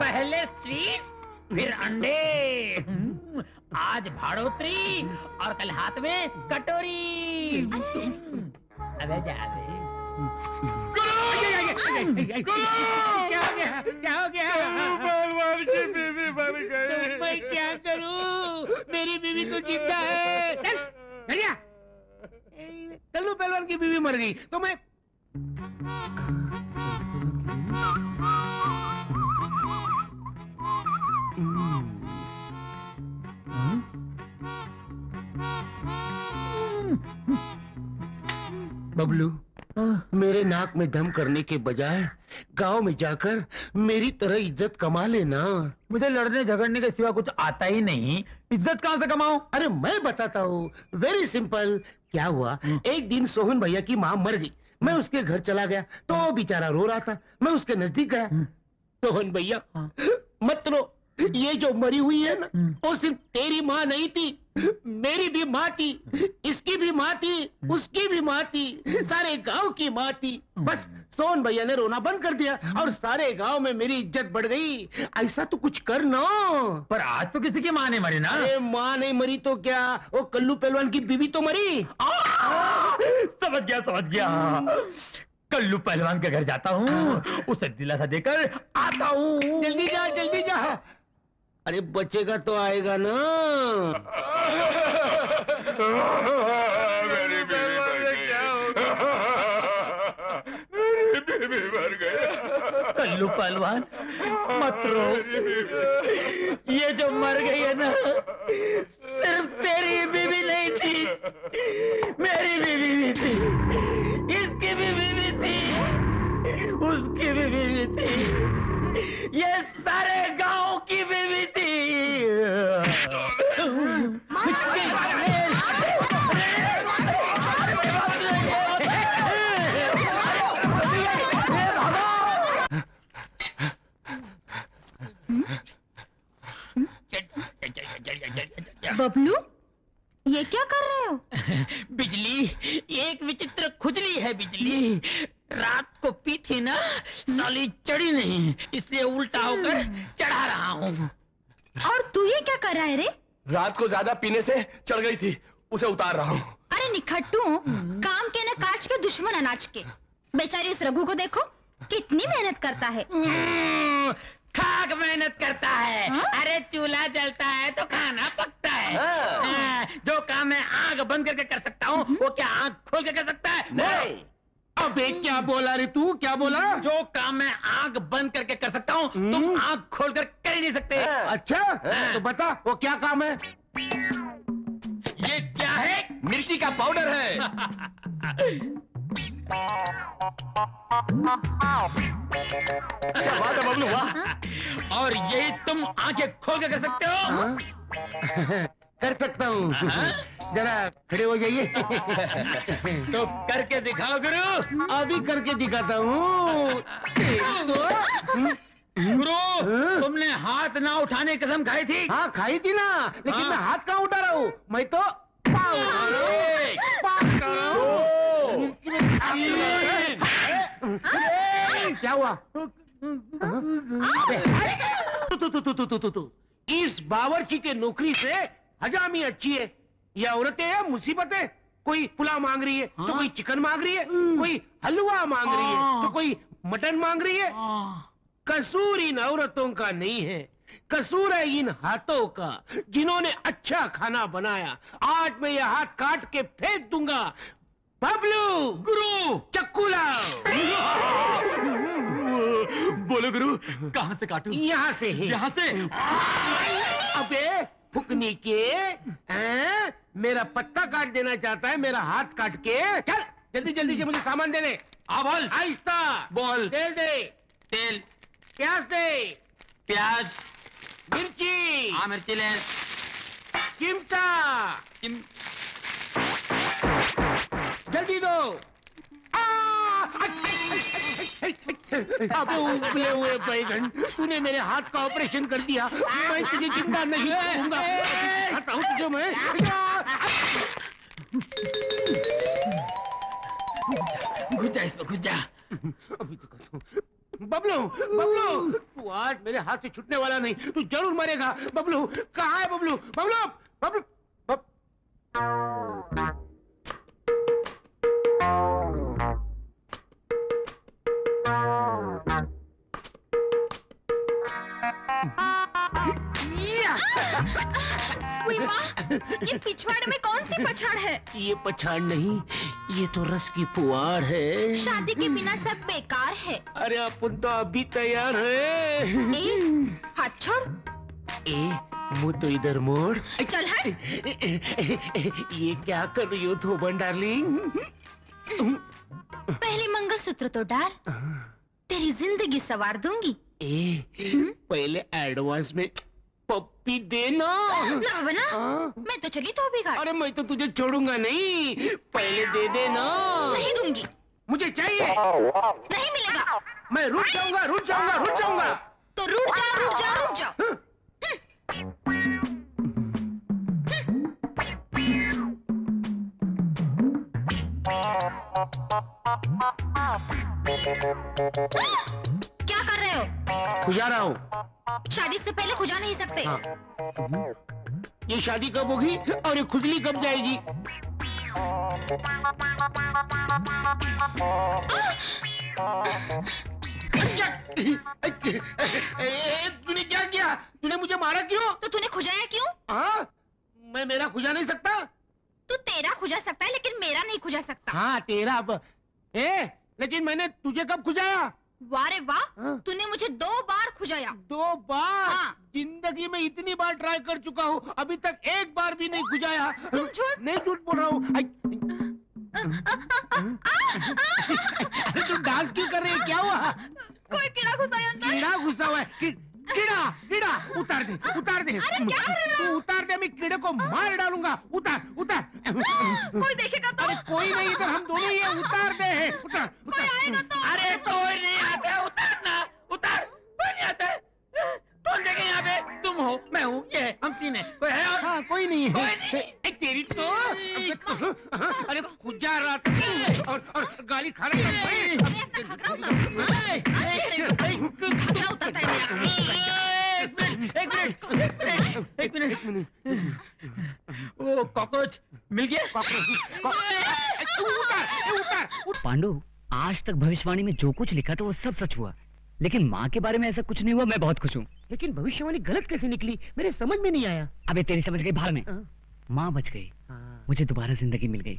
पहले स्वीट फिर अंडे, आज भाड़ोत्री और कल हाथ में कटोरी। अबे जा दे। क्या हो गया? क्या हो गया? पहलवान की बीवी मर गई। तो मैं क्या करूं? मेरी बीवी तो जिंदा है। चल चलिया। कल्लू पहलवान की बीवी मर गई तो मैं बबलू, मेरे नाक में दम करने के बजाय गांव में जाकर मेरी तरह इज्जत कमा लेना। मुझे लड़ने झगड़ने के सिवा कुछ आता ही नहीं, इज्जत कहाँ से कमाऊं? अरे मैं बताता हूँ, वेरी सिंपल। क्या हुआ, एक दिन सोहन भैया की माँ मर गई। मैं उसके घर चला गया तो बेचारा रो रहा था। मैं उसके नजदीक गया। सोहन भैया मत रो, ये जो मरी हुई है ना, वो सिर्फ तेरी माँ नहीं थी, मेरी भी माँ थी, इसकी भी माँ थी, उसकी भी माँ थी, सारे गांव की माँ थी। बस सोहन भैया ने रोना बंद कर दिया और सारे गांव में मेरी इज्जत बढ़ गई। ऐसा तो कुछ कर ना। पर आज तो किसी की माँ नहीं मरी ना। अरे माँ नहीं मरी तो क्या, वो कल्लू पहलवान की बीवी तो मरी। समझ गया समझ गया। कल्लू पहलवान के घर जाता हूँ, उसे दिलासा देकर आता हूँ। जल्दी जा जल्दी जा। अरे बचेगा तो आएगा ना। मेरी बीवी मर गई। कल्लू पहलवान मत रो, ये जो मर गई है ना, सिर्फ तेरी बीवी नहीं थी, मेरी बीवी भी थी, इसकी भी बीवी थी, उसकी भी बीवी थी, ये सारे गांव की बीवी थी। बबलू, ये क्या कर रहे हो? बिजली, एक विचित्र खुजली है बिजली। रात को पी थी ना, साली चढ़ी नहीं, इसलिए उल्टा होकर चढ़ा रहा हूँ। और तू ये क्या कर रहा है रे? रात को ज्यादा पीने से चढ़ गई थी, उसे उतार रहा हूँ। अरे निखट्टू, काम के न काज के दुश्मन अनाज के। बेचारी उस रघु को देखो, कितनी मेहनत करता है। खाक मेहनत करता है। अरे चूल्हा जलता है तो खाना पकता है। जो काम मैं आंख बंद करके कर सकता हूँ, वो क्या आंख खोल के कर सकता है? नहीं। अबे क्या बोला रे तू, क्या बोला? जो काम मैं आंख बंद करके कर सकता हूँ, तुम आंख खोलकर कर ही नहीं सकते। अच्छा, तो बता वो क्या काम है? ये क्या है? मिर्ची का पाउडर है। क्या बात है बबलू, वाह। और यही तुम आंखें खोल के कर सकते हो? कर सकता हूँ। जरा खड़े हो जाइए। तो करके दिखाओ गुरु। अभी करके दिखाता हूँ। गुरु, तुमने हाथ ना उठाने की कसम खाई थी। हाँ खाई थी ना, लेकिन मैं हाथ कहाँ उठा रहा हूँ, मैं तो क्या हुआ? इस बावर्ची के नौकरी से हजामी अच्छी है। ये औरतें हैं मुसीबतें। कोई पुलाव मांग रही है तो कोई चिकन मांग रही है, कोई हलवा मांग रही है तो कोई मटन मांग रही है। कसूर इन औरतों का नहीं है, कसूर है इन हाथों का, जिन्होंने अच्छा खाना बनाया। आज मैं ये हाथ काट के फेंक दूंगा। बबलू, गुरु, चक्कू लाओ। बोलो गुरु, कहाँ से काटूं? यहाँ से ही। यहाँ से? अबे फुकनी के, मेरा पत्ता काट देना चाहता है, मेरा हाथ काट के। चल जल्दी जल्दी से मुझे सामान दे दे। बोल। आहिस्ता बोल। तेल दे, तेल, प्याज दे, प्याज, मिर्ची, हाँ मिर्ची ले, चिमटा, जल्दी दो। अब उबले हुए बैगन, तूने मेरे हाथ का ऑपरेशन कर दिया। मैं तुझे जिंदा नहीं छोड़ूंगा। दिखाता हूँ तुझे मैं। घुस जा इसमें, घुस जा। अभी दिखाता हूँ। बबलू, बबलू, तू आज मेरे हाथ से छूटने वाला नहीं, तू जरूर मरेगा। बबलू, कहाँ है बबलू? बबलू, बबलू, ये पिछवाड़ में कौन सी पछाड़ है? ये पछाड़ नहीं, ये तो रस की फुहार है। शादी के बिना सब बेकार है। अरे अपन तो अभी तैयार है। हाथ छोड़। मुँह तो इधर मोड़। चल हट। ये क्या कर रही हो धोबन डार्लिंग? पहले मंगलसूत्र तो डाल, तेरी जिंदगी संवार दूंगी। पहले एडवांस में पप्पी देना। ना बना, मैं तो चली तो बिगाड़। अरे मैं तो तुझे छोड़ूंगा नहीं, पहले दे देना। नहीं दूंगी। मुझे चाहिए। नहीं मिलेगा। मैं रुक जाऊंगा, रुक जाऊंगा, रुक जाऊंगा। तो रुक जाओ, रुक जाओ, रुक जाओ। क्या कर रहे हो? खुजा रहा हूँ। शादी से पहले खुजा नहीं सकते। ये शादी कब होगी और ये खुजली कब जाएगी? तूने क्या किया? तूने मुझे मारा क्यों? तो तूने खुजाया क्यों? हाँ, मैं मेरा खुजा नहीं सकता। तू तेरा खुजा सकता है लेकिन मेरा नहीं खुजा सकता। हाँ तेरा अब। लेकिन मैंने तुझे कब खुजाया? वाह रे वाह, हाँ? तूने मुझे 2 बार खुजाया। 2 बार? हाँ। जिंदगी में इतनी बार ट्राई कर चुका हूँ, अभी तक एक बार भी नहीं खुजाया। तुम झूठ। नहीं झूठ बोल रहा हूँ। अरे तू डांस क्यों कर रही है? क्या हुआ? कोई कीड़ा घुसा है अंदर। कीड़ा घुसा हुआ है। कीड़ा, कीड़ा, उतार दे, उतार दे। अरे क्या कर रहे हो? तू उतार दे, मैं कीड़े को मार डालूंगा। उतार, उतार। कोई देखेगा तो? अरे कोई नहीं, इधर हम दोनों ही हैं। उतार दे, उतार, कोई आएगा तो? अरे कोई नहीं आता, उतारना, उतार। कोई नहीं आता। कौन देखे यहाँ पे? तुम हो, मैं हूँ, ये है, हम 3 हैं। कोई है और? हाँ, कोई नहीं है। कोई नहीं। तेरी तो अरे खुजा रहा था और गाली खा रहा था। घाघरा उतरता है मेरा। एक मिनट। वो कॉकरोच मिल गया? पांडु, आज तक भविष्यवाणी में जो कुछ लिखा था वो सब सच हुआ, लेकिन माँ के बारे में ऐसा कुछ नहीं हुआ। मैं बहुत खुश हूँ। लेकिन भविष्यवाणी गलत कैसे निकली? मेरे समझ में नहीं आया। अबे तेरी समझ गई भाड़ में। माँ बच गई, मुझे दोबारा जिंदगी मिल गई।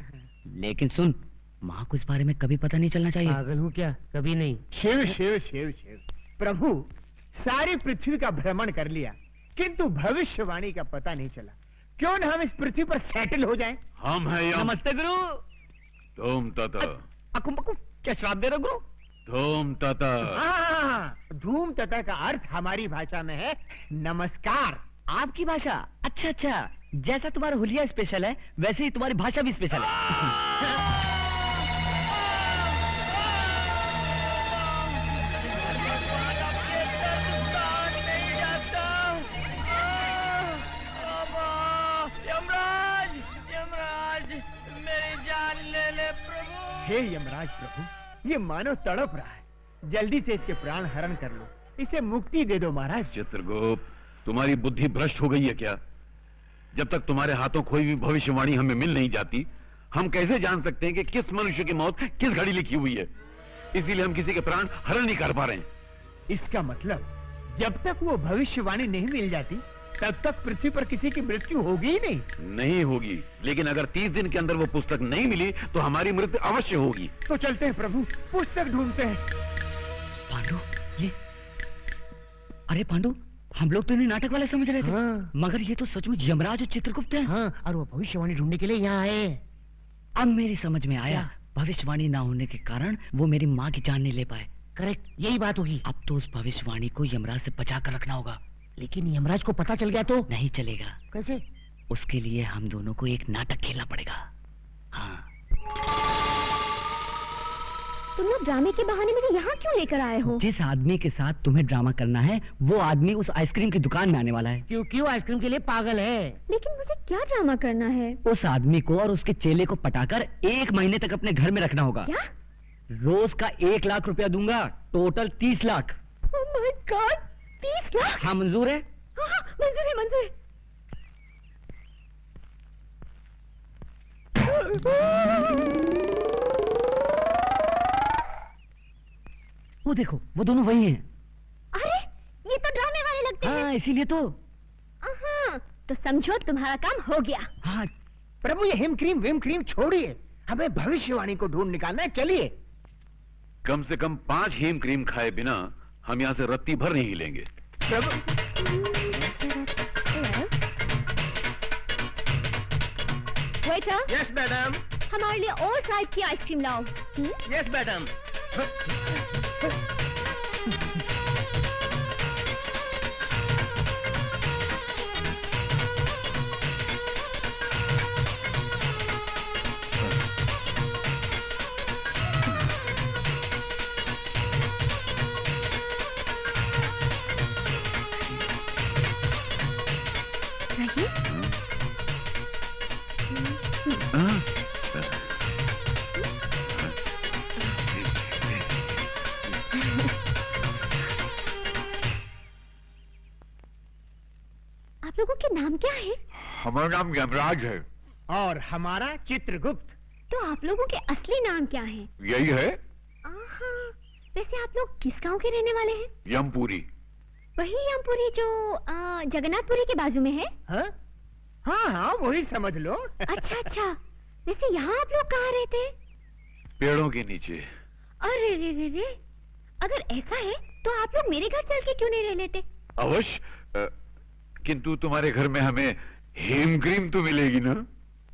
लेकिन सुन, माँ को इस बारे में कभी पता नहीं चलना चाहिए। पागल हूँ क्या? कभी नहीं। शिव शिव शिव शिव प्रभु, सारी पृथ्वी का भ्रमण कर लिया किंतु भविष्यवाणी का पता नहीं चला। क्यों न हम इस पृथ्वी पर सेटल हो जाएं? हम हैं यम। नमस्ते गुरु। धूम तथा। अकुम बकुम, क्या श्राप दे रहे हो गुरु? धूम तथा। हाँ, धूम तथा का अर्थ हमारी भाषा में है नमस्कार। आपकी भाषा? अच्छा अच्छा, जैसा तुम्हारा हुलिया स्पेशल है वैसे ही तुम्हारी भाषा भी स्पेशल है। हे यमराज प्रभु, ये मानव तड़प रहा है, जल्दी से इसके प्राण हरण कर लो, इसे मुक्ति दे दो महाराज। चित्रगुप्त, तुम्हारी बुद्धि भ्रष्ट हो गई है क्या? जब तक तुम्हारे हाथों कोई भी भविष्यवाणी हमें मिल नहीं जाती, हम कैसे जान सकते हैं कि किस मनुष्य की मौत किस घड़ी लिखी हुई है? इसीलिए हम किसी के प्राण हरण नहीं कर पा रहे हैं। इसका मतलब जब तक वो भविष्यवाणी नहीं मिल जाती तब तक पृथ्वी पर किसी की मृत्यु होगी ही नहीं होगी। लेकिन अगर 30 दिन के अंदर वो पुस्तक नहीं मिली तो हमारी मृत्यु अवश्य होगी। तो चलते हैं प्रभु, पुस्तक ढूंढते हैं। पांडु, ये अरे पांडु, हम लोग तो इन्हें नाटक वाले समझ रहे थे। हाँ। मगर ये तो सचमुच यमराज और चित्रगुप्त हैं। हाँ, और वो भविष्यवाणी ढूंढने के लिए यहाँ आए। अब मेरी समझ में आया, भविष्यवाणी ना होने के कारण वो मेरी माँ की जान नहीं ले पाए। करेक्ट, यही बात होगी। अब तो उस भविष्यवाणी को यमराज से बचा कर रखना होगा। लेकिन यमराज को पता चल गया तो? नहीं चलेगा। कैसे? उसके लिए हम दोनों को एक नाटक खेलना पड़ेगा। हाँ। तुम लोग ड्रामे के बहाने मुझे यहाँ क्यों लेकर आए हो? जिस आदमी के साथ तुम्हें ड्रामा करना है वो आदमी उस आइसक्रीम की दुकान में आने वाला है। क्योंकि वो आइसक्रीम के लिए पागल है। लेकिन मुझे क्या ड्रामा करना है? उस आदमी को और उसके चेले को पटाकर 1 महीने तक अपने घर में रखना होगा। क्या? रोज का 1 लाख रुपया दूंगा, total 30 lakh. Oh my God, 30 lakh? हाँ मंजूर है? हाँ हाँ, मंजूर है, मंजूर है। वो देखो, वो दोनों वही हैं। अरे ये तो ड्रामे वाले लगते हैं। हाँ इसीलिए तो। हाँ, तो समझो तुम्हारा काम हो गया। हाँ प्रभु ये हिम क्रीम विम क्रीम छोड़िए, हमें भविष्यवाणी को ढूंढ निकालना है, चलिए। कम से कम 5 हेम क्रीम खाए बिना हम यहाँ से रत्ती भर नहीं हिलेंगे। प्रभु वेटर, यस मैडम, हमारे लिए और टाइप की आइसक्रीम लाओ। Yes madam. आप लोगों के नाम क्या है? हमारा नाम यमराज है। और हमारा चित्रगुप्त। तो आप लोगों के असली नाम क्या है? यही है, आहा, वैसे आप लोग किस गांव के रहने वाले हैं? यमपुरी। वही यमपुरी जो जगन्नाथपुरी के बाजू में है? हाँ हाँ हाँ, वही समझ लो। अच्छा अच्छा, वैसे यहाँ आप लोग कहाँ रहते हैं? पेड़ों के नीचे। अरे रे रे रे, अगर ऐसा है तो आप लोग मेरे घर चल के क्यों नहीं रह लेते? अवश्य, किंतु तुम्हारे घर में हमें हेम क्रीम तो मिलेगी ना?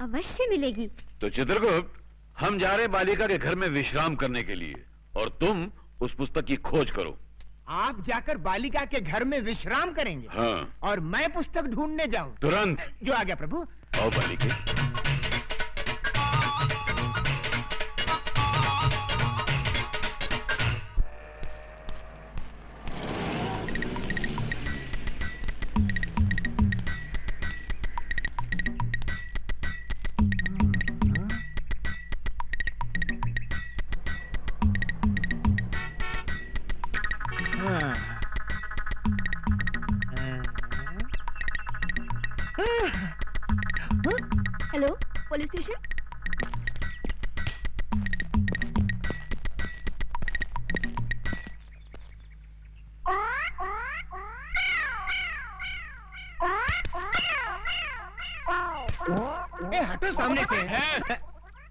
अवश्य मिलेगी। तो चित्रगुप्त, हम जा रहे बालिका के घर में विश्राम करने के लिए, और तुम उस पुस्तक की खोज करो। आप जाकर बालिका के घर में विश्राम करेंगे? हाँ। और मैं पुस्तक ढूंढने जाऊं? तुरंत। जो आ गया प्रभु। आओ बालिके। Hello, police station. हटो सामने से।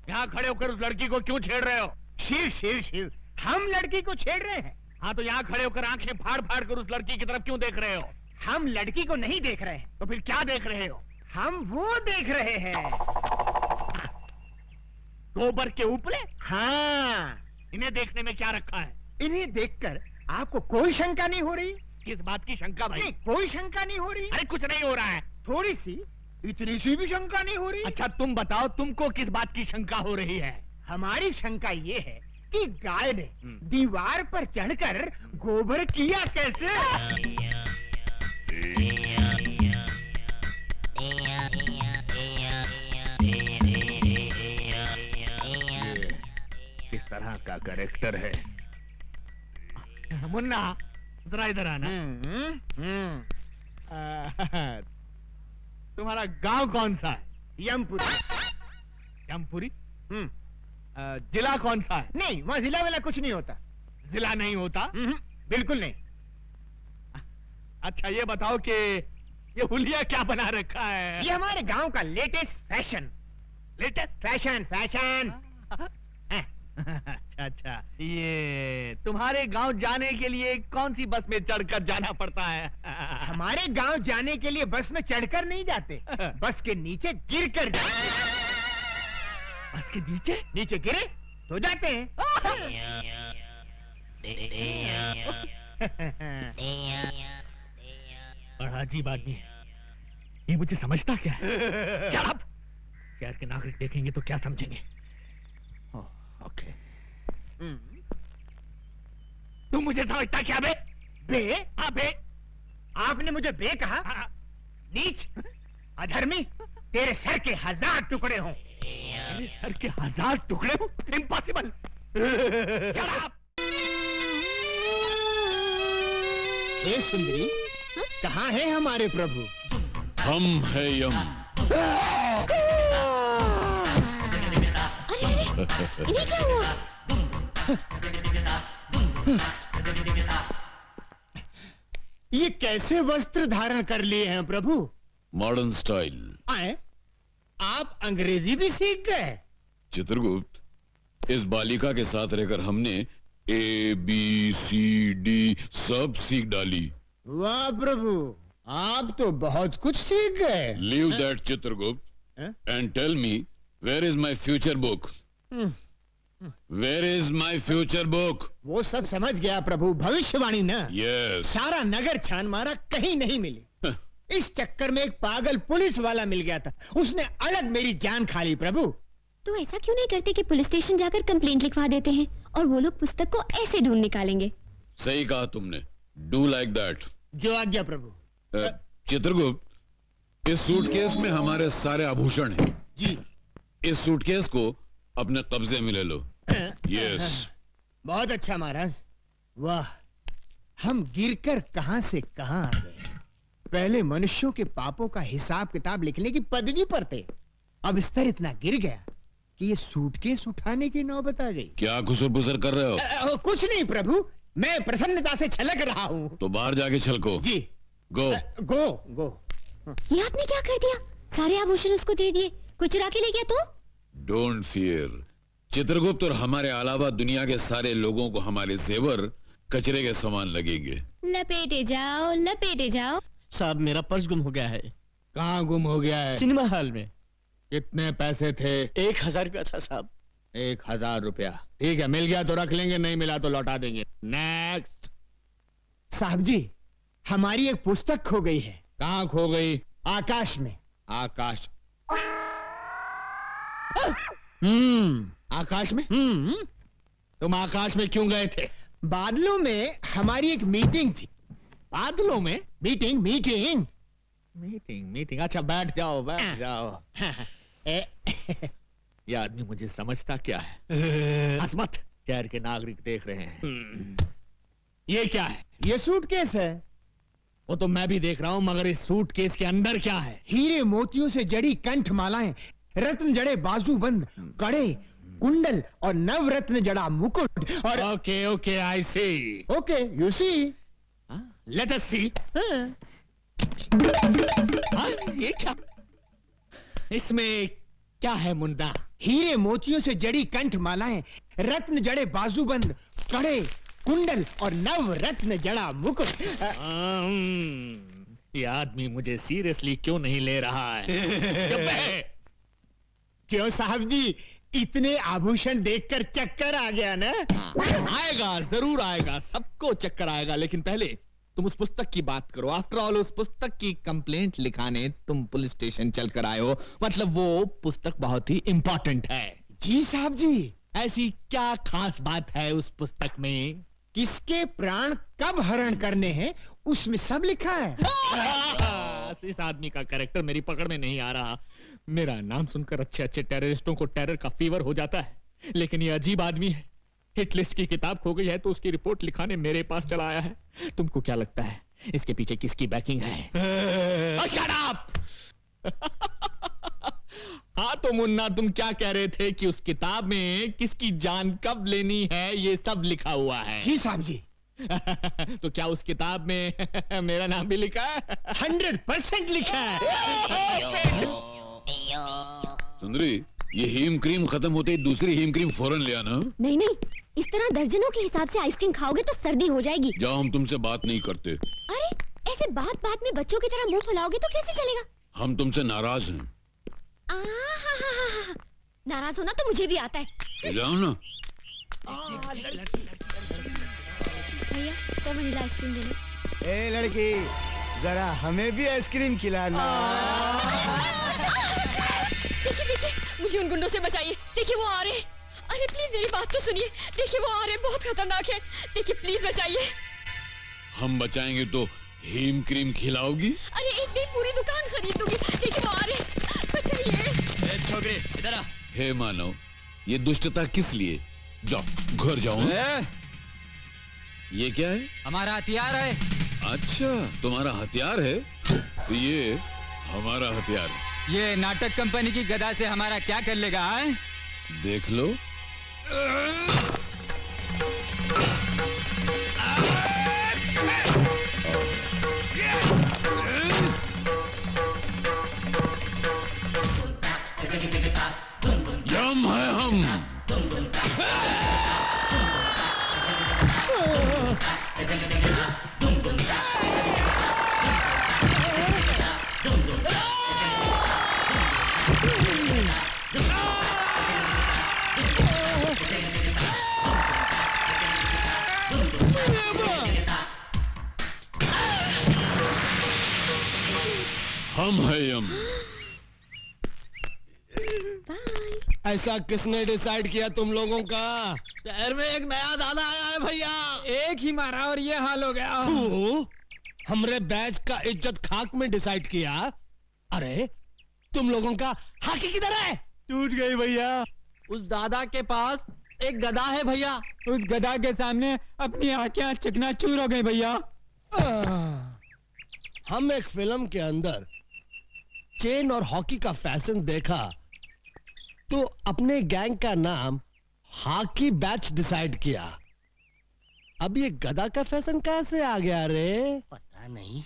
यहाँ खड़े होकर उस लड़की को क्यों छेड़ रहे हो? शिव शिव शिव, हम लड़की को छेड़ रहे हैं। हाँ तो यहाँ खड़े होकर आंखें फाड़ फाड़ कर उस लड़की की तरफ क्यों देख रहे हो? हम लड़की को नहीं देख रहे हैं। तो फिर क्या देख रहे हो? हम वो देख रहे हैं। गोबर के उपले? हाँ। इन्हें देखने में क्या रखा है? इन्हें देखकर आपको कोई शंका नहीं हो रही? किस बात की शंका भाई? नहीं, कोई शंका नहीं हो रही। अरे कुछ नहीं हो रहा है। थोड़ी सी, इतनी सी भी शंका नहीं हो रही। अच्छा तुम बताओ, तुमको किस बात की शंका हो रही है? हमारी शंका ये है कि गाय ने दीवार पर चढ़कर गोबर किया कैसे? किस तरह का कैरेक्टर है? मुन्ना जरा इधर आना। तुम्हारा गांव कौन सा है? यमपुरी। यमपुरी? जिला कौन सा है? नहीं, वहाँ जिला वाला कुछ नहीं होता। जिला नहीं होता? बिल्कुल नहीं। अच्छा ये बताओ कि ये हुलिया क्या बना रखा है? ये हमारे गांव का latest fashion. Latest fashion fashion. अच्छा अच्छा, ये तुम्हारे गांव जाने के लिए कौन सी बस में चढ़कर जाना पड़ता है? हमारे गांव जाने के लिए बस में चढ़कर नहीं जाते, बस के नीचे गिर कर जाते। बस के नीचे? नीचे गिरे तो जाते हैं। बड़ा अजीब आदमी है ये, मुझे समझता क्या है? शराब शहर के नागरिक देखेंगे तो क्या समझेंगे? ओके। तुम मुझे समझता क्या बे? बे? हाँ बे। आपने मुझे बे कहा? नीच, अधर्मी, तेरे सर के 1000 टुकड़े हों। मेरे सर के 1000 टुकड़े हों? इम्पॉसिबल। हे सुंदरी, कहाँ है हमारे प्रभु? हम है यम। इन्हें क्या हुआ? ये कैसे वस्त्र धारण कर लिए हैं प्रभु? Modern style. आए, आप अंग्रेजी भी सीख गए? चित्रगुप्त, इस बालिका के साथ रहकर हमने ABCD सब सीख डाली। वाह प्रभु, आप तो बहुत कुछ सीख गए। Leave that Chitragupta and tell me, where is my future book? Where is my future book? वो सब समझ गया प्रभु, भविष्यवाणी ना। यस। सारा नगर छान मारा, कहीं नहीं मिली। इस चक्कर में एक पागल पुलिस वाला मिल गया था, उसने अलग मेरी जान खा ली प्रभु। तो ऐसा क्यों नहीं करते कि पुलिस स्टेशन जाकर कंप्लेंट लिखवा देते हैं और वो लोग पुस्तक को ऐसे ढूंढ निकालेंगे। सही कहा तुमने, डू लाइक दैट। जो आज्ञा प्रभु। चित्रगुप्त, इस सूटकेस में हमारे सारे आभूषण हैं। जी। इस सूटकेस को अपने कब्जे में ले लो। यस। बहुत अच्छा महाराज। वाह, हम गिरकर कहां से कहां आ गए। पहले मनुष्यों के पापों का हिसाब किताब लिखने की पदवी पर थे, अब स्तर इतना गिर गया कि ये सूटकेस उठाने की नौबत आ गई। क्या खुसर-पुसर कर रहे हो? कुछ नहीं प्रभु, मैं प्रसन्नता से छलक रहा हूँ। तो बाहर जाके छलको। जी। गो गो गो। ये आपने क्या कर दिया? सारे आभूषण उसको दे दिए, कोई चुरा के ले गया तो? डोंट फियर चित्रगुप्त, और हमारे अलावा दुनिया के सारे लोगों को हमारे जेवर कचरे के समान लगेंगे। लपेटे जाओ, लपेटे जाओ। साहब, मेरा पर्स गुम हो गया है। कहाँ गुम हो गया है? सिनेमा हॉल में। कितने पैसे थे? 1000 रुपया था साहब। 1000 रुपया, ठीक है, मिल गया तो रख लेंगे, नहीं मिला तो लौटा देंगे। नेक्स्ट। साहब जी, हमारी एक पुस्तक खो गई है। कहाँ खो गई? आकाश में। आकाश? आकाश में? तुम आकाश में क्यों गए थे? बादलों में हमारी एक मीटिंग थी। बादलों में? Meeting meeting meeting meeting. अच्छा, बैठ जाओ, बैठ जाओ। ये आदमी मुझे समझता क्या है? हंस शहर के नागरिक देख रहे हैं। ये क्या है? ये सूटकेस है। वो तो मैं भी देख रहा हूँ, मगर इस सूटकेस के अंदर क्या है? हीरे मोतियों से जड़ी कंठ मालाएं, रत्न जड़े बाजूबंद, कड़े, कुंडल और नवरत्न जड़ा मुकुट और। Okay okay, I see. Okay, you see. Let us see. ये क्या? इसमें क्या है मुंडा? हीरे मोतियों से जड़ी कंठ मालाएं, रत्न जड़े बाजूबंद, कड़े, कुंडल और नव रत्न जड़ा मुकुट। ये आदमी मुझे सीरियसली क्यों नहीं ले रहा है? क्यों साहब जी, इतने आभूषण देखकर चक्कर आ गया ना? आएगा, जरूर आएगा, सबको चक्कर आएगा, लेकिन पहले तुम उस पुस्तक की बात करो। आफ्टर ऑल, उस पुस्तक की कंप्लेंट लिखाने तुम पुलिस स्टेशन चलकर आए हो, मतलब वो पुस्तक बहुत ही इंपॉर्टेंट है। जी साहब जी। ऐसी क्या खास बात है उस पुस्तक में? किसके प्राण कब हरण करने हैं, उसमें सब लिखा है। इस आदमी का कैरेक्टर मेरी पकड़ में नहीं आ रहा। मेरा नाम सुनकर अच्छे अच्छे टेररिस्टों को टेरर का फीवर हो जाता है, लेकिन ये अजीब आदमी है। हिट लिस्ट की किताब खो गई है तो उसकी रिपोर्ट लिखाने मेरे पास चला आया है। तुमको क्या लगता है इसके पीछे किसकी बैकिंग है? Shut up! हाँ तो मुन्ना, तुम क्या कह रहे थे कि उस किताब में किसकी जान कब लेनी है ये सब लिखा हुआ है? जी साहब जी। तो क्या उस किताब में मेरा नाम भी लिखा है? 100% लिखा है। सुंदरी, ये हीम क्रीम खत्म होते ही दूसरी हीम क्रीम फौरन ले आना। नहीं नहीं, इस तरह दर्जनों के हिसाब से आइसक्रीम खाओगे तो सर्दी हो जाएगी। जाओ, हम तुमसे बात नहीं करते। अरे, ऐसे बात बात में बच्चों की तरह मुंह फुलाओगे तो कैसे चलेगा? हम तुमसे नाराज हैं। नाराज होना तो मुझे भी आता है। तो जाओ ना। भैया, 100 वनीला आइसक्रीम देना। ए लड़की, जरा हमें भी आइसक्रीम खिलाना। देखिए देखिए, मुझे उन गुंडों से बचाइए। देखिए वो आ रहे हैं। अरे प्लीज मेरी बात तो सुनिए। देखिए वो आ रहे हैं, बहुत खतरनाक है। देखिए प्लीज बचाइए। हम बचाएंगे तो हीम क्रीम खिलाओगी? अरे एक दिन पूरी दुकान खरीद दूंगी। देखिए वो आ रहे हैं, बचाइए। छोकरे इधर आ। हे मानव, ये दुष्टता किस लिए? जाओ घर जाओ। ये क्या है? हमारा हथियार है। अच्छा, तुम्हारा हथियार है? तो ये हमारा हथियार है। ये नाटक कंपनी की गदा से हमारा क्या कर लेगा? है? देख लो। यम है हम। हम है यम। ऐसा किसने डिसाइड किया तुम लोगों का? शहर में एक नया दादा आया है भैया, एक ही मारा और ये हाल हो गया। हमरे बैच का इज्जत खाक में डिसाइड किया। अरे तुम लोगों का हाकी किधर है? टूट गई भैया। उस दादा के पास एक गदा है भैया, उस गदा के सामने अपनी आंखें चकनाचूर हो गई भैया। हम एक फिल्म के अंदर चेन और हॉकी का फैशन देखा तो अपने गैंग का नाम हॉकी बैच डिसाइड किया। अब ये गदा का फैशन कहां से आ गया रे? पता नहीं।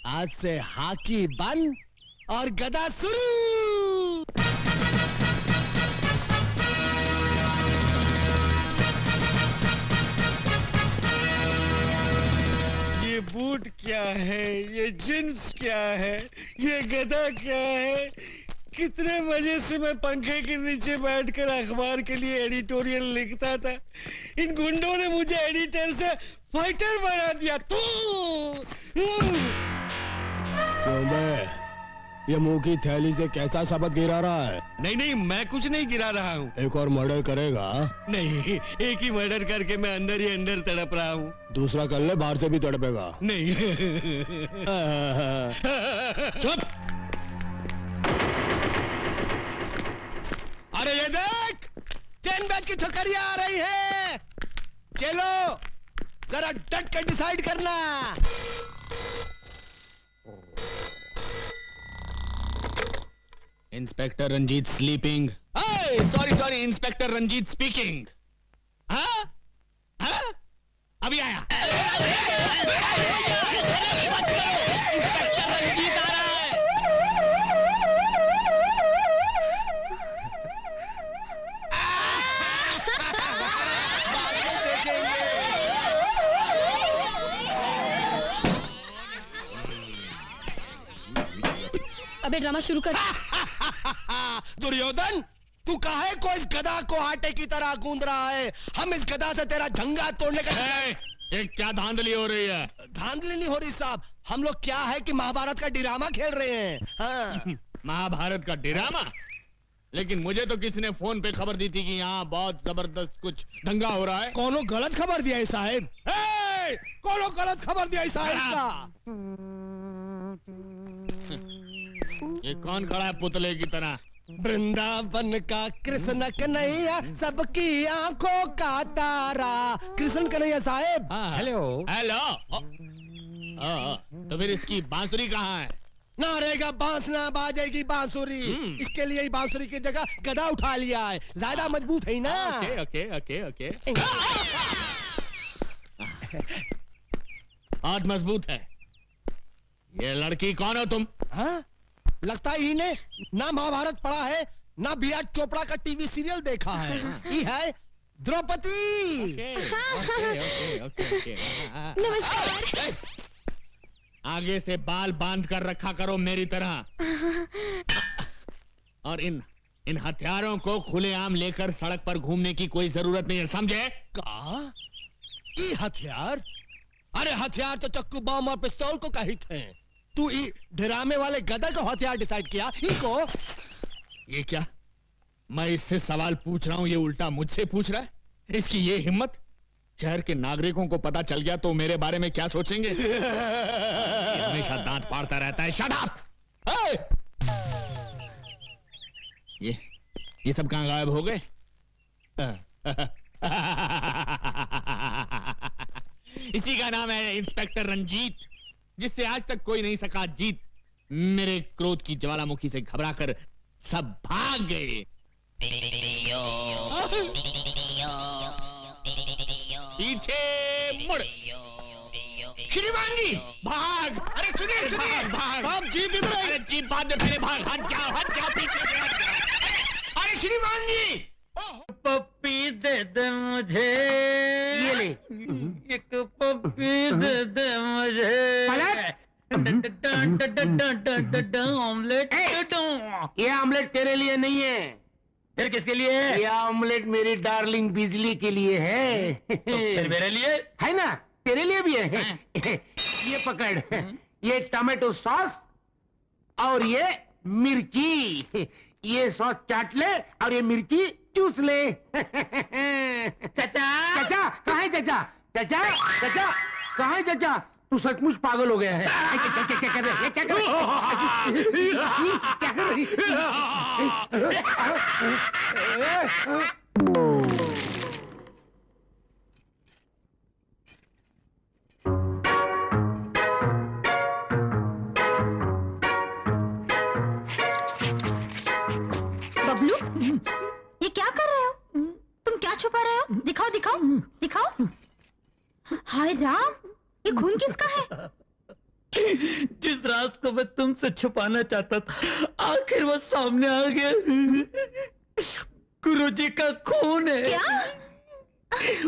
आज से हॉकी बंद और गदा शुरू। ये बूट क्या है, ये जींस क्या है, ये गदा क्या है? कितने मजे से मैं पंखे के नीचे बैठकर अखबार के लिए एडिटोरियल लिखता था। इन गुंडों ने मुझे एडिटर से फाइटर बना दिया। ये मुंह की थैली से कैसा शब्द गिरा रहा है? नहीं नहीं, मैं कुछ नहीं गिरा रहा हूँ। एक और मर्डर करेगा? नहीं, एक ही मर्डर करके मैं अंदर ही अंदर तड़प रहा हूँ। दूसरा कर ले, बाहर से भी तड़पेगा। नहीं। चुप। अरे ये देख, 10 बैच की ठोकरियां आ रही है। चलो जरा डट कर डिसाइड करना। Inspector Ranjit sleeping. Sorry inspector Ranjit speaking. हाँ? अभी आया। इंस्पेक्टर रंजीत आ रहा है। अबे ड्रामा शुरू कर। दुर्योधन, तू काहे को इस गदा को आटे की तरह गूंद रहा है? हम इस गदा से तेरा झंगा तोड़ने का। ये क्या धांधली हो रही है? धांधली नहीं हो रही साहब, हम लोग क्या है कि महाभारत का ड्रामा खेल रहे हैं। हाँ। महाभारत का ड्रामा? लेकिन मुझे तो किसी ने फोन पे खबर दी थी कि यहाँ बहुत जबरदस्त कुछ दंगा हो रहा है। कौनो गलत खबर दिया है साहब? कौनो गलत खबर दिया है साहब का? ये कौन खड़ा है पुतले की तरह? वृंदावन का कृष्ण कन्हैया, सबकी आंखों का तारा। कृष्ण कन्हैया साहब। Hello hello. तो फिर इसकी बांसुरी कहाँ है? ना रहेगा बांस ना बाजेगी बांसुरी। इसके लिए ही बांसुरी की जगह गदा उठा लिया है, ज्यादा मजबूत है ना। Okay okay okay okay. बहुत मजबूत है। ये लड़की कौन हो तुम? हाँ? लगता ही ने ना महाभारत पढ़ा है, ना बी.आर. चोपड़ा का टीवी सीरियल देखा है। ये है द्रौपदी। नमस्कार। आगे से बाल बांध कर रखा करो मेरी तरह। और इन हथियारों को खुलेआम लेकर सड़क पर घूमने की कोई जरूरत नहीं है, समझे? का? ये हथियार? अरे हथियार तो चक्कू बम और पिस्तौल को कहित हैं। तू ड्रामे वाले गदा को हथियार डिसाइड किया? इको? ये क्या? मैं इससे सवाल पूछ रहा हूं, ये उल्टा मुझसे पूछ रहा है। इसकी ये हिम्मत! शहर के नागरिकों को पता चल गया तो मेरे बारे में क्या सोचेंगे? हमेशा दांत फाड़ता रहता है। Shut up! ये सब कहाँ गायब हो गए? इसी का नाम है इंस्पेक्टर रंजीत, जिससे आज तक कोई नहीं सका जीत। मेरे क्रोध की ज्वालामुखी से घबराकर सब भाग गए। पीछे मुड़। श्रीमान जी भाग! अरे सुनिए सुनिए, भाग भाग! जीप इधर है। अरे जीप बाद में, पहले भाग। हट जाओ पीछे से हट जाओ। अरे श्रीमान जी, पप्पी दे दे मुझे, ये ले। एक पप्पी दे दे मुझे। ऑमलेट। ये ऑमलेट तेरे लिए नहीं है। फिर किसके लिए है? ये ऑमलेट मेरी डार्लिंग बिजली के लिए है। तो फिर मेरे लिए है ना? तेरे लिए भी है। ये पकड़, ये टमाटो सॉस और ये मिर्ची। ये सॉस चाट ले और ये मिर्ची चूस ले। चाचा, चाचा कहाँ है? चाचा चाचा चाचा कहाँ है? चाचा तू सचमुच पागल हो गया है। क्या कर रहे? क्या कर रहे? बबलू, ये क्या कर रहे हो? तुम क्या छुपा रहे हो? दिखाओ दिखाओ दिखाओ। हाय राम, ये खून किसका है? जिस राज को मैं तुमसे छुपाना चाहता था, आखिर वो सामने आ गया। गुरुजी का खून है। क्या?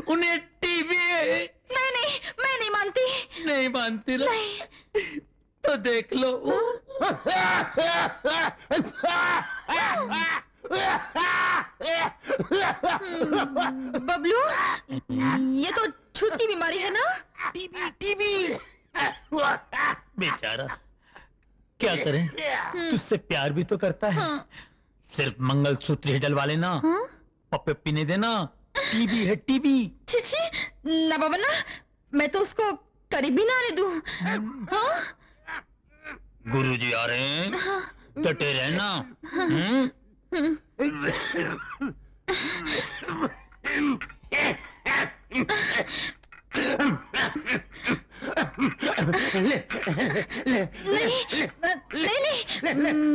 उन्हें टीबी है। मैं नहीं मानती। नहीं मानती ना? नहीं। तो देख लो। बबलू, ये तो छूत की बीमारी है ना? TB TB. बेचारा, क्या करें? तुझसे प्यार भी तो करता है। हाँ। सिर्फ मंगलसूत्र ही डलवा लेना। हाँ? पप्पे पीने देना। टीबी है टीबी। छी ना बाबा ना, मैं तो उसको करीब भी ना आने दूं। हाँ? गुरुजी आ रहे हैं, हाँ। डटे रहना। नहीं,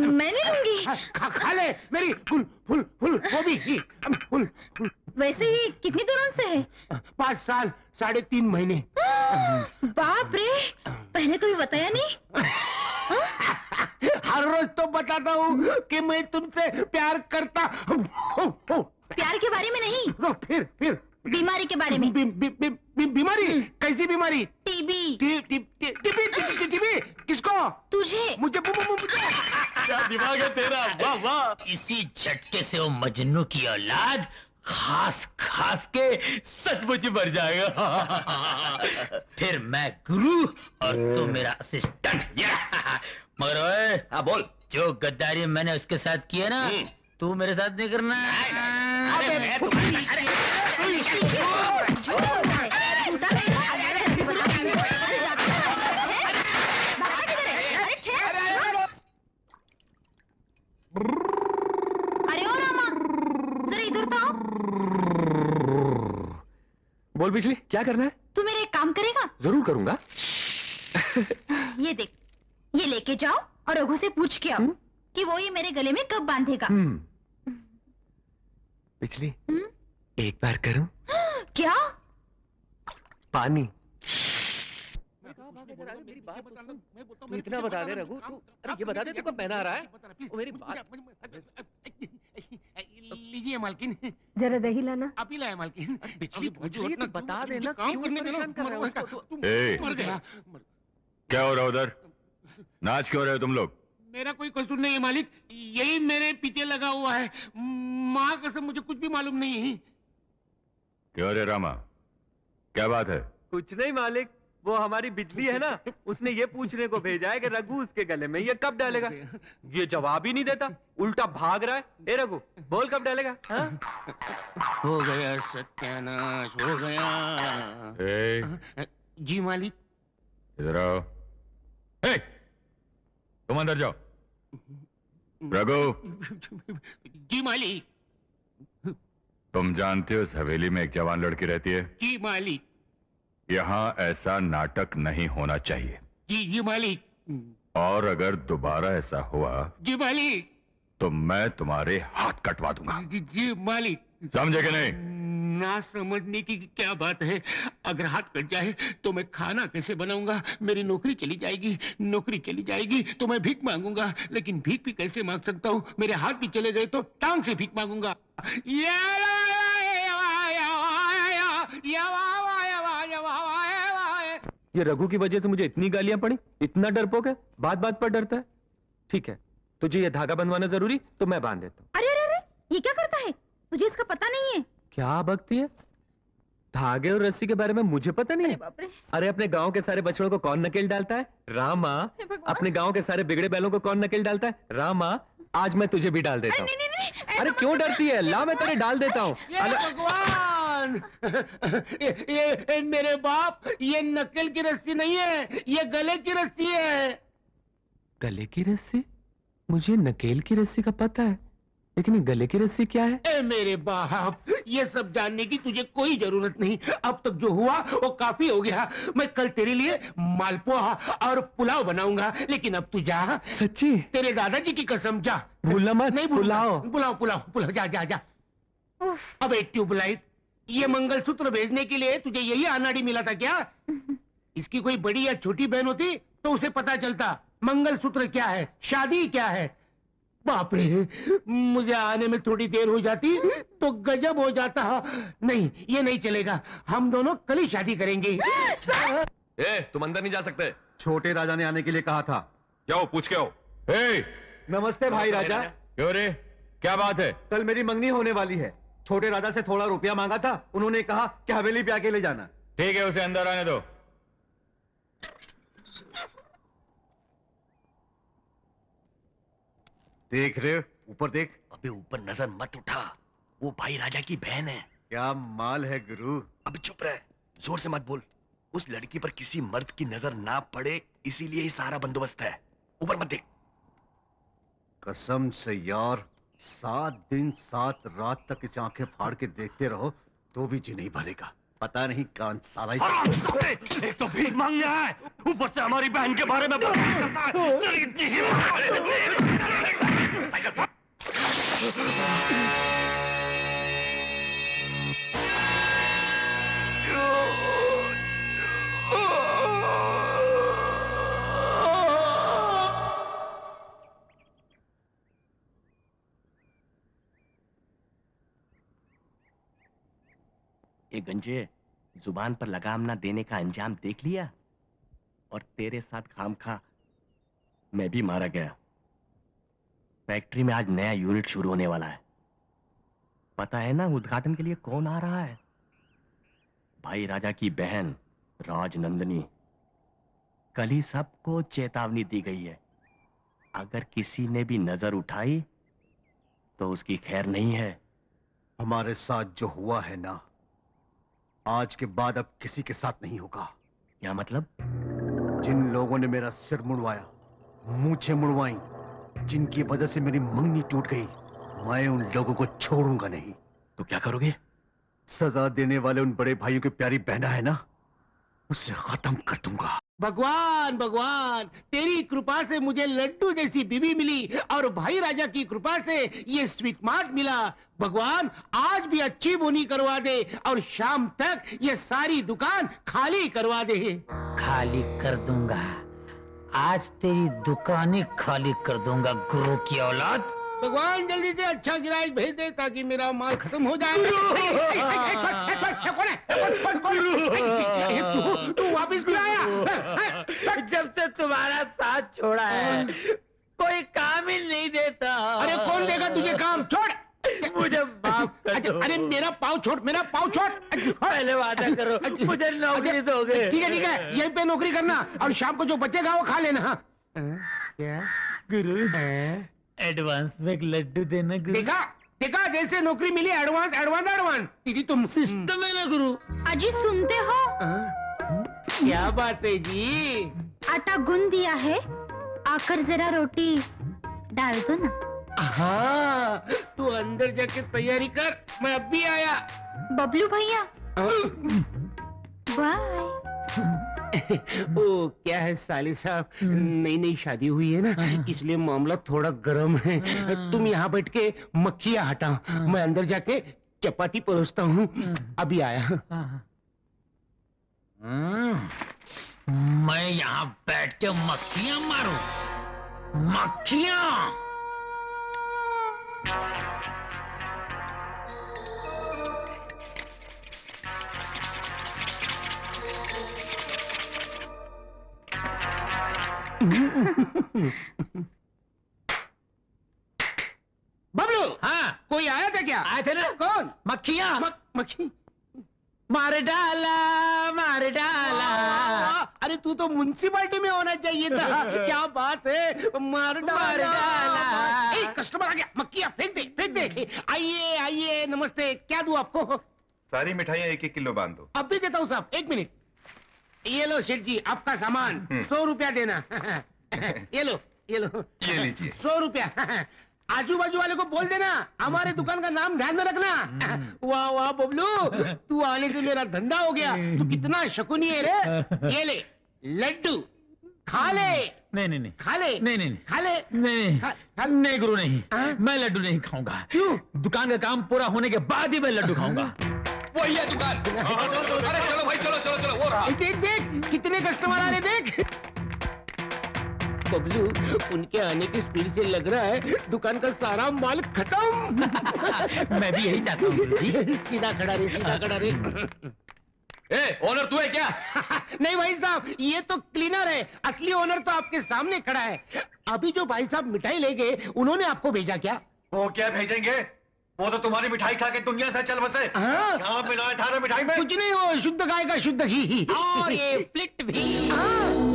मैं नहीं लूंगी। खा ले मेरी फुल फुल फुल वो भी फुल। वैसे ही कितनी दूर से है? 5 साल 3.5 महीने। बाप रे, पहले कभी बताया नहीं। हर रोज तो बताता हूँ कि मैं तुमसे प्यार करता हूँ। प्यार के बारे में नहीं। फिर बीमारी के बारे में। बीमारी? कैसी बीमारी? टीबी। टीबी किसको? तुझे। मुझे। क्या दिमाग है तेरा? वाह वाह। इसी झटके से वो मजनू की औलाद खास के सचमुच मर जाएगा। फिर मैं गुरु और तू मेरा असिस्टेंट। मगर ओए, हाँ बोल। जो गद्दारी मैंने उसके साथ की है ना, तू मेरे साथ नहीं करना। अरे ओ रामा, जरा इधर तो आओ। बोल बिजली, क्या करना है? तू मेरा एक काम करेगा? जरूर करूंगा। ये देख, ये लेके जाओ और रघु से पूछ के आओ कि वो ये मेरे गले में कब बांधेगा। बिजली, एक बार करूं? क्या? पानी। मेरी बात तू इतना बता दे रघु, तू अरे ये बता दे तू कब पहना आ रहा है? मेरी बात। लीजिए मालकिन। जरा दही लाना। आप ही लाए मालकिन। बिजली तो बता देना, क्यों परेशान कर रहे हो? मर गया। क्या हो रहा उधर? नाच क्यों रहे हो तुम लोग? मेरा कोई कसूर नहीं है मालिक, यही मेरे पीछे लगा हुआ है। माँ कसम मुझे कुछ भी मालूम नहीं है। क्यों रे रामा, क्या बात है? कुछ नहीं मालिक, वो हमारी बिजली है ना, उसने ये पूछने को भेजा है कि रघु उसके गले में ये कब डालेगा। ये जवाब ही नहीं देता, उल्टा भाग रहा है। ए रघु, बोल कब डालेगा? हो गया सत्यानाश, हो गया। जी मालिक। इधर आओ। हे, तुम अंदर जाओ। रघु, जी मालिक। तुम जानते हो इस हवेली में एक जवान लड़की रहती है? जी मालिक। यहाँ ऐसा नाटक नहीं होना चाहिए। जी मालिक। और अगर दोबारा ऐसा हुआ जी मालिक, तो मैं तुम्हारे हाथ कटवा दूंगा। जी मालिक। समझे कि नहीं? ना समझने की क्या बात है। अगर हाथ कट जाए तो मैं खाना कैसे बनाऊंगा? मेरी नौकरी चली जाएगी। नौकरी चली जाएगी तो मैं भीख मांगूंगा, लेकिन भीख भी कैसे मांग सकता हूँ? मेरे हाथ भी चले गए तो टांग से भीख मांगूंगा। ये रघु की वजह से मुझे इतनी गालियां पड़ी, इतना डरपोक है, बात बात पर डरता है। ठीक है, तुझे ये धागा बंधवाना जरूरी तो मैं बांध देता हूँ। अरे अरे अरे, ये क्या करता है? तुझे इसका पता नहीं है? क्या बकती है? धागे और रस्सी के बारे में मुझे पता नहीं है? अरे अपने गांव के सारे बछड़ों को कौन नकेल डालता है? रामा। अपने गांव के सारे बिगड़े बैलों को कौन नकेल डालता है? रामा। आज मैं तुझे भी डाल देता हूँ। अरे क्यों डरती है? ला मैं तेरे डाल देता हूँ। भगवान, ये मेरे बाप, ये नकेल की रस्सी नहीं है, ये गले की रस्सी है। गले की रस्सी? मुझे नकेल की रस्सी का पता है, लेकिन ये गले की रस्सी क्या है? ए मेरे बाप, ये सब जानने की तुझे कोई जरूरत नहीं। अब तक जो हुआ वो काफी हो गया। मैं कल तेरे लिए मालपुआ और पुलाव बनाऊंगा, लेकिन अब तू जा। सच्ची? तेरे दादाजी की कसम, जा। भूलना मत। नहीं पुलाव पुलाव पुलाव पुलाव, जा जा जा। अब एक ट्यूबलाइट, ये मंगलसूत्र भेजने के लिए तुझे यही अनाड़ी मिला था क्या? इसकी कोई बड़ी या छोटी बहन होती तो उसे पता चलता मंगलसूत्र क्या है, शादी क्या है। बाप रे, मुझे आने में थोड़ी देर हो जाती तो गजब हो जाता। नहीं, ये नहीं चलेगा। हम दोनों कल ही शादी करेंगे। तुम अंदर नहीं जा सकते। छोटे राजा ने आने के लिए कहा था। क्या हो, पूछ के हो। नमस्ते भाई राजा। क्यों रे, क्या बात है? कल मेरी मंगनी होने वाली है। छोटे राजा से थोड़ा रुपया मांगा था, उन्होंने कहा कि हवेली पे आके ले जाना। ठीक है, उसे अंदर आने दो। देख रहे हो, ऊपर देख। अबे ऊपर नजर मत उठा, वो भाई राजा की बहन है। क्या माल है गुरु। अबे चुप रहे, जोर से मत बोल। उस लड़की पर किसी मर्द की नजर ना पड़े, इसीलिए ये सारा बंदोबस्त है। ऊपर मत देख। कसम से यार, 7 दिन 7 रात तक इस आंखें फाड़ के देखते रहो तो भी जी नहीं भरेगा। पता नहीं कौन साला एक तो भीख मांगने है, ऊपर से हमारी बहन के बारे में करता है। ये गंजे, जुबान पर लगाम ना देने का अंजाम देख लिया, और तेरे साथ खामखा मैं भी मारा गया। फैक्ट्री में आज नया यूनिट शुरू होने वाला है। पता है ना उद्घाटन के लिए कौन आ रहा है? भाई राजा की बहन राजनंदिनी। कल ही सबको चेतावनी दी गई है, अगर किसी ने भी नजर उठाई तो उसकी खैर नहीं है। हमारे साथ जो हुआ है ना, आज के बाद अब किसी के साथ नहीं होगा। क्या मतलब? जिन लोगों ने मेरा सिर मुड़वाया, मूंछें मुड़वाई, जिनकी वजह से मेरी मंगनी टूट गई, मैं उन लोगों को छोड़ूंगा नहीं। तो क्या करोगे? सजा देने वाले उन बड़े भाइयों की प्यारी बहना है ना, उसे खत्म कर दूंगा। भगवान भगवान, तेरी कृपा से मुझे लड्डू जैसी बीवी मिली और भाई राजा की कृपा से ये स्वीट मार्ट मिला। भगवान, आज भी अच्छी बोनी करवा दे और शाम तक ये सारी दुकान खाली करवा दे। खाली कर दूंगा, आज तेरी दुकानें खाली कर दूंगा गुरु की औलाद। भगवान जल्दी से अच्छा गिराज भेज दे ताकि मेरा माल खत्म हो जाए। तू वापिस भी आया? जब से तुम्हारा साथ छोड़ा है कोई काम ही नहीं देता। अरे कौन देगा तुझे काम? छोड़ मुझे माफ कर दो। अरे मेरा पाँव छोड़, मेरा पाँव छोड़। पहले वादा करो मुझे नौकरी दोगे। ठीक है, यहीं पे नौकरी करना और शाम को जो बचेगा वो खा लेना। क्या गुरु? एडवांस में एक लड्डू देना गुरु। देखा देखा, जैसे नौकरी मिली एडवांस एडवांस एडवांस। दीदी तुम सिस्टम है ना गुरु। अजी सुनते हो? क्या बात है जी? आटा गूंद दिया है, आकर जरा रोटी डाल दो ना। हाँ, तू अंदर जाके तैयारी कर, मैं अब भी आया। बबलू भैया बाय। ओ क्या है साले साहब, नई नई शादी हुई है ना, इसलिए मामला थोड़ा गर्म है। तुम यहाँ बैठ के मक्खियाँ हटाओ, मैं अंदर जाके चपाती परोसता हूँ, अभी आया। मैं यहाँ बैठ के मक्खियाँ मारूं, मक्खियाँ। बबलू, हाँ कोई आया था क्या? आए थे ना। कौन? मक्खियाँ। मक्खी मार डाला, मार डाला। अरे तू तो म्युनिसिपालिटी में होना चाहिए था। क्या बात है, मार डाला। ए, कस्टमर आ गया, मक्खियाँ फेंक दे, फेंक दे। आइए आइए, नमस्ते, क्या दूं आपको? सारी मिठाइयाँ 1-1 किलो बांध दो। अब भी देता हूँ साहब, 1 मिनट। ये लो सेठ जी, आपका सामान 100 रुपया देना। ये लो, ये लो, ये लीजिए। 100 रुपया। आजू बाजू वाले को बोल देना, हमारे दुकान का नाम ध्यान में रखना। वाह वाह बबलू, तू आने से मेरा धंधा हो गया। तू कितना शकुनी है रे। ये ले लड्डू, खा ले। नहीं नहीं नहीं, खा ले। नहीं नहीं खा ले। नहीं नहीं गुरु, नहीं, मैं लड्डू नहीं खाऊंगा। क्यों? दुकान का काम पूरा होने के बाद ही मैं लड्डू खाऊंगा। वही है दुकान। अरे चलो भाई, चलो चलो चलो, वो रहा। देख देख कितने कस्टमर आ रहे, देख। बबलू, उनके आने की स्पीड से लग रहा है दुकान का सारा माल खत्म। मैं भी यही चाहता हूँ। सीधा खड़ा रे, सीधा खड़ा रे। ए, ओनर तू है क्या? नहीं भाई साहब, ये तो क्लीनर है, असली ओनर तो आपके सामने खड़ा है। अभी जो भाई साहब मिठाई ले गए, उन्होंने आपको भेजा क्या? वो क्या भेजेंगे? वो तो तुम्हारी मिठाई खा के दुनिया से चल बसे। क्या मिलाया था रे मिठाई में? कुछ नहीं, वो शुद्ध गाय का शुद्ध घी। और ये फ्लिट भी,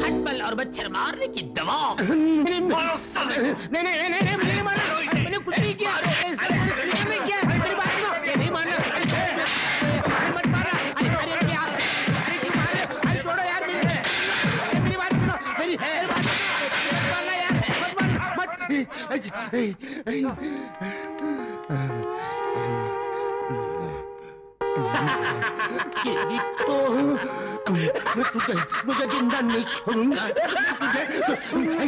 हटबल और मच्छर मारने की दवा। नहीं मारा, मैंने कुछ नहीं किया। नहीं किया, मेरी बात सुनो। नहीं मारना, मत मारा। अरे क्या, अरे क्यों मार रहे हो? अरे छोड़ो यार, मेरी बात सुनो, मेरी बात मारना यार, मत तो मैं तुझे जिंदा नहीं छोड़ूंगा। तुझे